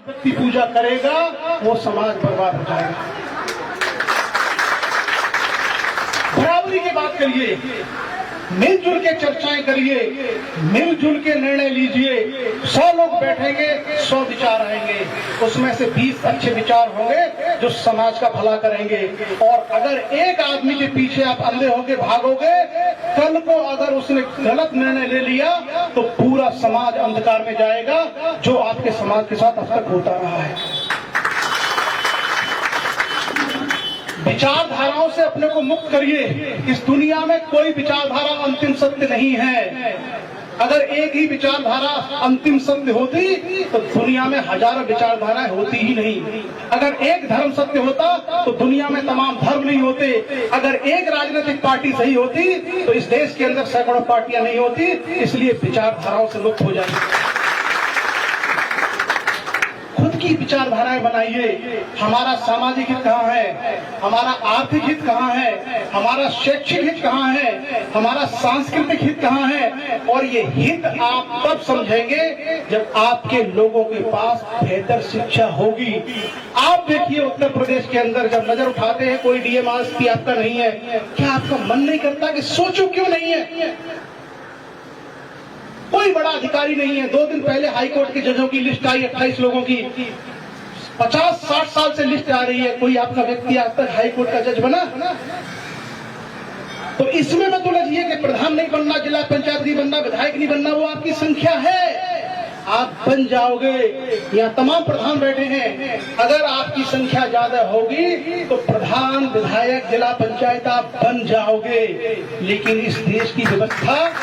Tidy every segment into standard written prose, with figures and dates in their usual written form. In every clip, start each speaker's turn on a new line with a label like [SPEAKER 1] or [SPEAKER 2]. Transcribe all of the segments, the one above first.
[SPEAKER 1] व्यक्ति पूजा करेगा वो समाज बर्बाद हो जाएगा। बराबरी की बात करिए, मिलजुल के चर्चाएं करिए, मिलजुल के निर्णय लीजिए। 100 लोग बैठेंगे, 100 विचार आएंगे, उसमें से 20 अच्छे विचार होंगे जो समाज का भला करेंगे। और अगर एक आदमी के पीछे आप अंधे होके भागोगे, कल को अगर उसने गलत निर्णय ले लिया तो पूरा समाज अंधकार में जाएगा, जो आपके समाज के साथ अब तक होता रहा है। विचारधाराओं से अपने को मुक्त करिए। इस दुनिया में कोई विचारधारा अंतिम सत्य नहीं है। अगर एक ही विचारधारा अंतिम सत्य होती तो दुनिया में हजारों विचारधाराएं होती ही नहीं। अगर एक धर्म सत्य होता तो दुनिया में तमाम धर्म नहीं होते। अगर एक राजनीतिक पार्टी सही होती तो इस देश के अंदर सैकड़ों पार्टियां नहीं होती। इसलिए विचारधाराओं से मुक्त हो जाइए, खुद की विचारधाराएं बनाइए। हमारा सामाजिक हित कहाँ है, हमारा आर्थिक हित कहाँ है, हमारा शैक्षिक हित कहाँ है, हमारा सांस्कृतिक हित कहाँ है। और ये हित आप तब समझेंगे जब आपके लोगों के पास बेहतर शिक्षा होगी। आप देखिए उत्तर प्रदेश के अंदर जब नजर उठाते हैं कोई डीएम आरएसपी आपका नहीं है, क्या आपका मन नहीं करता कि सोचो क्यों नहीं है? कोई बड़ा अधिकारी नहीं है। 2 दिन पहले हाईकोर्ट के जजों की लिस्ट आई 28 लोगों की। 50-60 साल से लिस्ट आ रही है, कोई आपका व्यक्ति आज तक हाईकोर्ट का जज बना? तो इसमें मत उलझिए कि प्रधान नहीं बनना, जिला पंचायत नहीं बनना, विधायक नहीं बनना, वो आपकी संख्या है, आप बन जाओगे। यहाँ तमाम प्रधान बैठे हैं, अगर आपकी संख्या ज्यादा होगी तो प्रधान, विधायक, जिला पंचायत आप बन जाओगे। लेकिन इस देश की व्यवस्था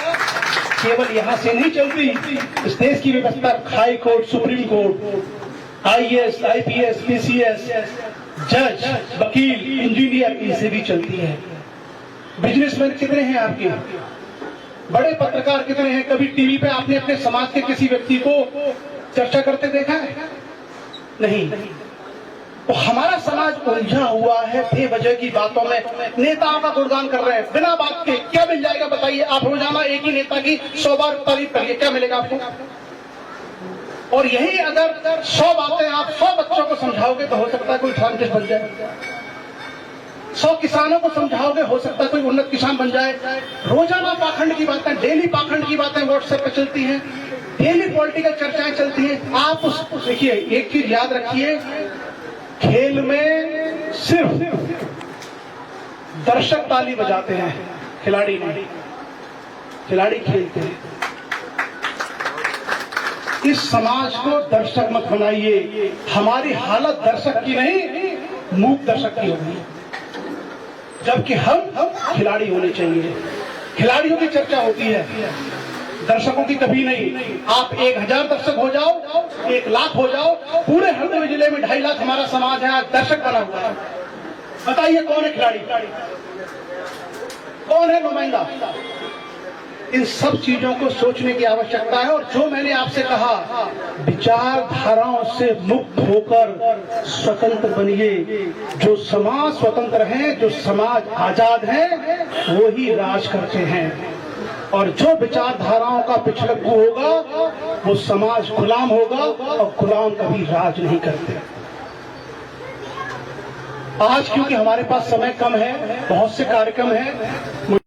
[SPEAKER 1] केवल यहाँ से नहीं चलती। इस देश की व्यवस्था high court, supreme court, IAS, IPS, PCS, जज, वकील, इंजीनियर, इनसे भी चलती है। बिजनेसमैन कितने हैं आपके? बड़े पत्रकार कितने हैं? कभी टीवी पे आपने अपने समाज के किसी व्यक्ति को चर्चा करते देखा है? नहीं। तो हमारा समाज उलझा हुआ है बेवजह की बातों में। नेताओं का गुणगान कर रहे हैं बिना बात के। क्या मिल जाएगा बताइए? आप रोजाना एक ही नेता की 100 बार तारीफ करिए, क्या मिलेगा आपको? और यही अगर 100 बातें आप 100 बच्चों को समझाओगे तो हो सकता है कोई साइंटिस्ट बन जाए। 100 किसानों को समझाओगे, हो सकता है कोई उन्नत किसान बन जाए। रोजाना पाखंड की बातें, डेली पाखंड की बातें व्हाट्सएप पे चलती हैं, डेली पॉलिटिकल चर्चाएं चलती हैं। आप देखिए, एक चीज याद रखिए, खेल में सिर्फ दर्शक ताली बजाते हैं, खिलाड़ी नहीं। खिलाड़ी खेलते हैं। इस समाज को दर्शक मत बनाइए। हमारी हालत दर्शक की नहीं, मूक दर्शक की होगी, जबकि हम खिलाड़ी होने चाहिए। खिलाड़ियों की चर्चा होती है, दर्शकों की कभी नहीं। आप 1000 दर्शक हो जाओ, 1 लाख हो जाओ, पूरे हरदोई जिले में 2.5 लाख हमारा समाज है, आज दर्शक बना हुआ है। बताइए कौन है खिलाड़ी, कौन है नुमाइंदा? इन सब चीजों को सोचने की आवश्यकता है। और जो मैंने आपसे कहा, विचारधाराओं से मुक्त होकर स्वतंत्र बनिए। जो समाज स्वतंत्र है, जो समाज आजाद है, वो ही राज करते हैं। और जो विचारधाराओं का पिछड़कू होगा वो समाज गुलाम होगा, और गुलाम कभी राज नहीं करते। आज क्योंकि हमारे पास समय कम है, बहुत से कार्यक्रम हैं।